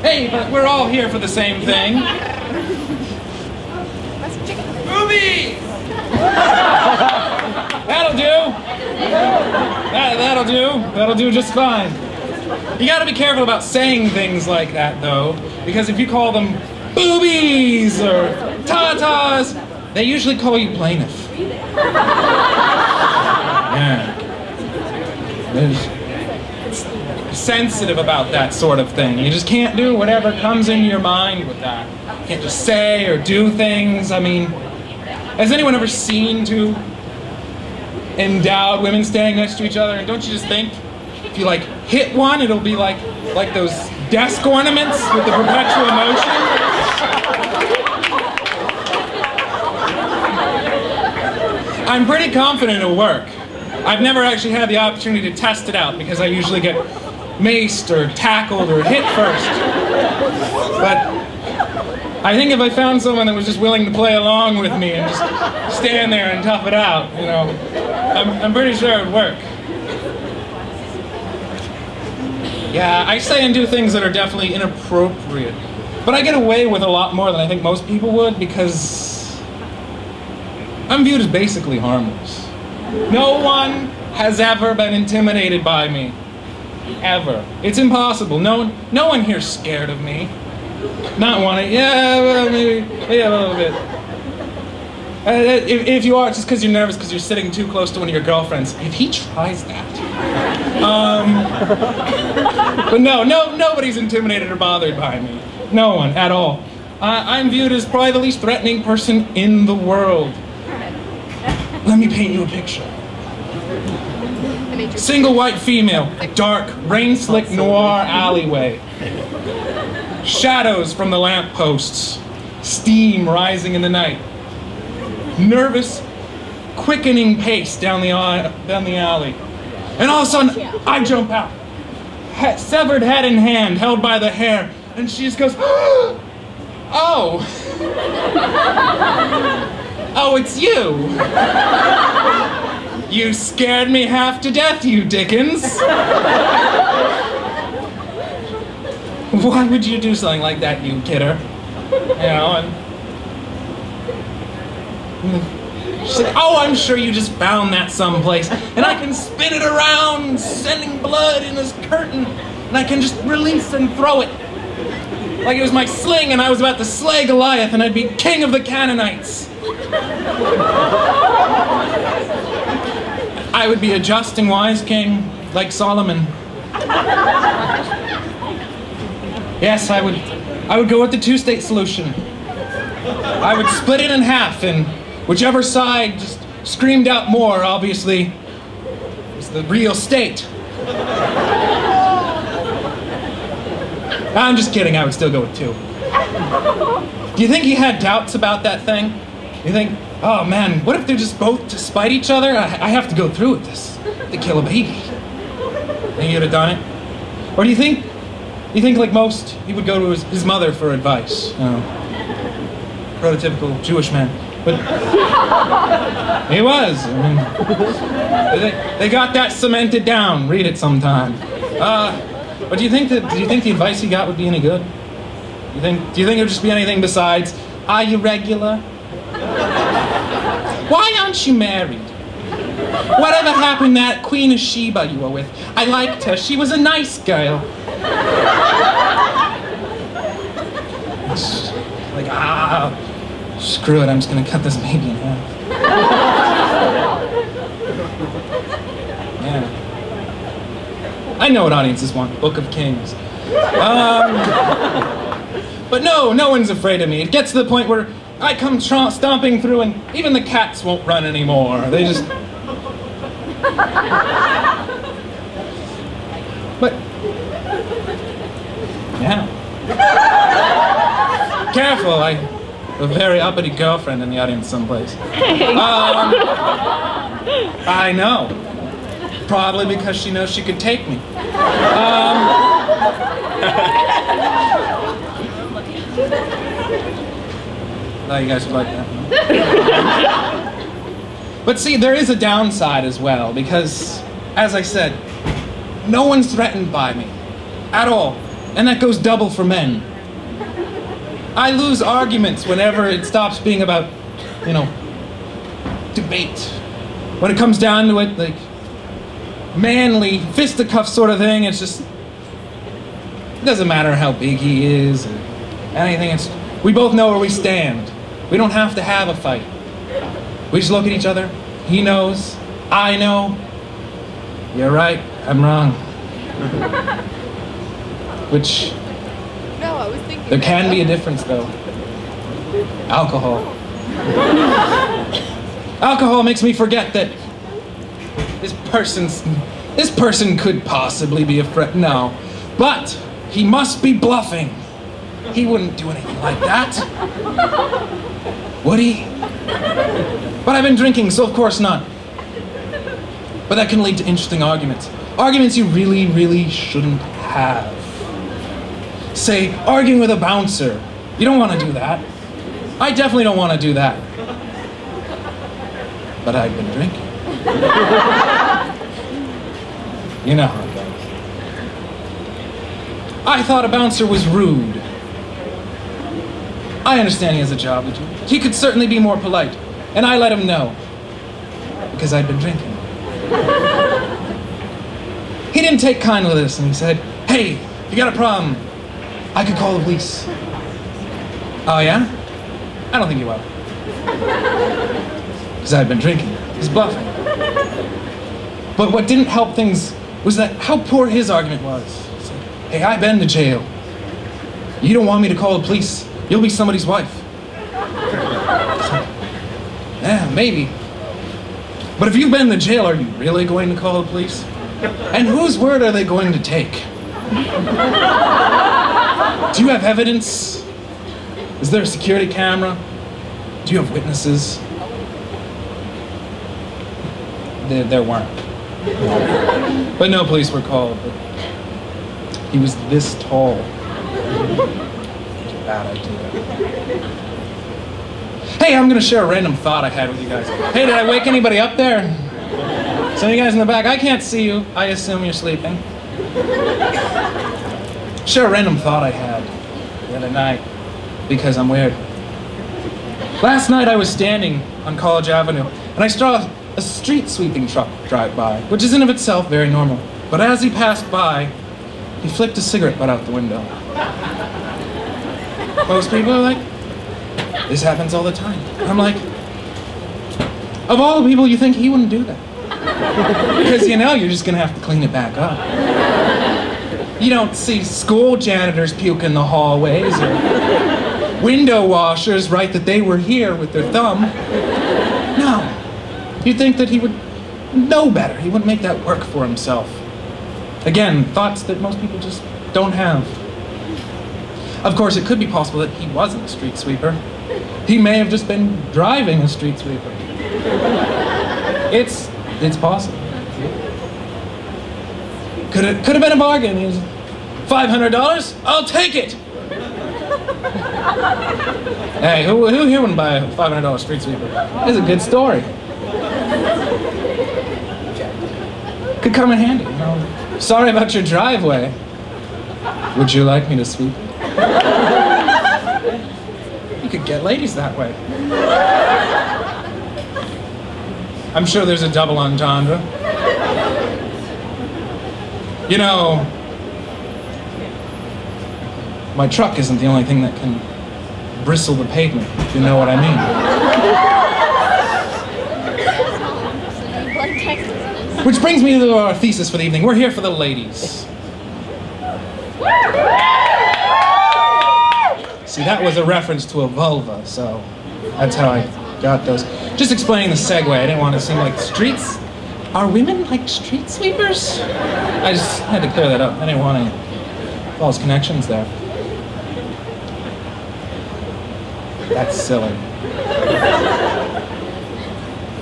Hey, but we're all here for the same thing. Boobies! That'll do. That'll do. That'll do just fine. You gotta be careful about saying things like that, though, because if you call them boobies or tatas, they usually call you plaintiff. Yeah. There's sensitive about that sort of thing. You just can't do whatever comes into your mind with that. You can't just say or do things. I mean, has anyone ever seen two endowed women standing next to each other? And don't you just think, if you like hit one, it'll be like those desk ornaments with the perpetual motion? I'm pretty confident it'll work. I've never actually had the opportunity to test it out because I usually get maced or tackled or hit first. But I think if I found someone that was just willing to play along with me and just stand there and tough it out, you know, I'm pretty sure it'd work. Yeah, I say and do things that are definitely inappropriate. But I get away with a lot more than I think most people would because I'm viewed as basically harmless. No one has ever been intimidated by me. Ever. It's impossible. No one here's scared of me. Not one. Yeah, well, maybe a little bit. If you are, it's just because you're nervous because you're sitting too close to one of your girlfriends. If he tries that. But nobody's intimidated or bothered by me. No one at all. I'm viewed as probably the least threatening person in the world. Let me paint you a picture. Single white female, dark, rain-slick noir alleyway. Shadows from the lampposts. Steam rising in the night. Nervous, quickening pace down the alley. And all of a sudden, I jump out. Severed head in hand, held by the hair. And she just goes, oh. Oh, it's you. You scared me half to death, you Dickens. Why would you do something like that, you kidder? You know, and she's like, oh, I'm sure you just found that someplace. And I can spin it around, sending blood in this curtain. And I can just release and throw it. Like it was my sling and I was about to slay Goliath and I'd be king of the Canaanites. I would be a just and wise king, like Solomon. Yes, I would go with the two-state solution. I would split it in half, and whichever side just screamed out more, obviously, was the real state. I'm just kidding, I would still go with two. Do you think he had doubts about that thing? You think, oh man, what if they're just both to spite each other? I have to go through with this. To kill a baby. Think he'd have done it? Or do you think like most, he would go to his mother for advice? You know, prototypical Jewish man. But he was. I mean, they got that cemented down. Read it sometime. But do you think the advice he got would be any good? Do you think it would just be anything besides, are you regular? Why aren't you married? Whatever happened to that Queen of Sheba you were with? I liked her. She was a nice girl. It's like, screw it. I'm just gonna cut this baby in half. Yeah. I know what audiences want. Book of Kings. But no one's afraid of me. It gets to the point where I come stomping through and even the cats won't run anymore. They just... But... Yeah. Careful, I have a very uppity girlfriend in the audience someplace. I know. Probably because she knows she could take me. Oh, you guys would like that. But see, there is a downside as well, because, as I said, no one's threatened by me. At all. And that goes double for men. I lose arguments whenever it stops being about, you know, debate. When it comes down to it, like, manly, fisticuff sort of thing, it's just, it doesn't matter how big he is or anything. We both know where we stand. We don't have to have a fight. We just look at each other. He knows. I know. You're right. I'm wrong. Which, no, I was thinking there can be a difference, though. Alcohol. Alcohol makes me forget that this person could possibly be a friend. No, but he must be bluffing. He wouldn't do anything like that. Would he? But I've been drinking, so of course not. But that can lead to interesting arguments. Arguments you really, really shouldn't have. Say, arguing with a bouncer. You don't want to do that. I definitely don't want to do that. But I've been drinking. You know how it goes. I thought a bouncer was rude. I understand he has a job to do. He could certainly be more polite. And I let him know. Because I'd been drinking. He didn't take kindly to this and he said, "Hey, if you got a problem, I could call the police." Oh yeah? I don't think you will. Because I'd been drinking. He's bluffing. But what didn't help things was that how poor his argument was. He said, "Hey, I've been to jail. You don't want me to call the police. You'll be somebody's wife." Yeah, maybe. But if you've been to jail, are you really going to call the police? And whose word are they going to take? Do you have evidence? Is there a security camera? Do you have witnesses? There weren't. But no police were called. But he was this tall. Bad idea. Hey, I'm gonna share a random thought I had with you guys. Hey, did I wake anybody up there? Some of you guys in the back, I can't see you. I assume you're sleeping. Share a random thought I had the other night, because I'm weird. Last night I was standing on College Avenue, and I saw a street sweeping truck drive by, which is in of itself very normal. But as he passed by, he flicked a cigarette butt out the window. Most people are like, this happens all the time. I'm like, of all the people, you think he wouldn't do that? Because you know you're just gonna have to clean it back up. You don't see school janitors puke in the hallways or window washers write that they were here with their thumb. No. You'd think that he would know better. He wouldn't make that work for himself. Again, thoughts that most people just don't have. Of course, it could be possible that he wasn't a street sweeper. He may have just been driving a street sweeper. It's possible. Could have been a bargain. He was $500? I'll take it. Hey, who here wouldn't buy a $500 street sweeper? It's a good story. Could come in handy. You know. Sorry about your driveway. Would you like me to sweep it? You could get ladies that way. I'm sure there's a double entendre. You know, my truck isn't the only thing that can bristle the pavement, if you know what I mean. Which brings me to our thesis for the evening. We're here for the ladies. See, that was a reference to a vulva, so that's how I got those. Just explaining the segue, I didn't want to seem like streets. Are women like street sweepers? I just had to clear that up. I didn't want any false connections there. That's silly.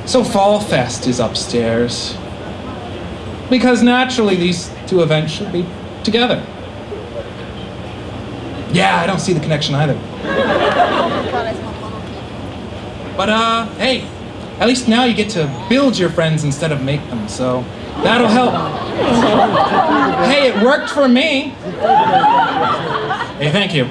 So Fall Fest is upstairs. Because naturally these two events should be together. Yeah, I don't see the connection either. But hey, at least now you get to build your friends instead of make them, so That'll help. Hey, it worked for me. Hey, thank you.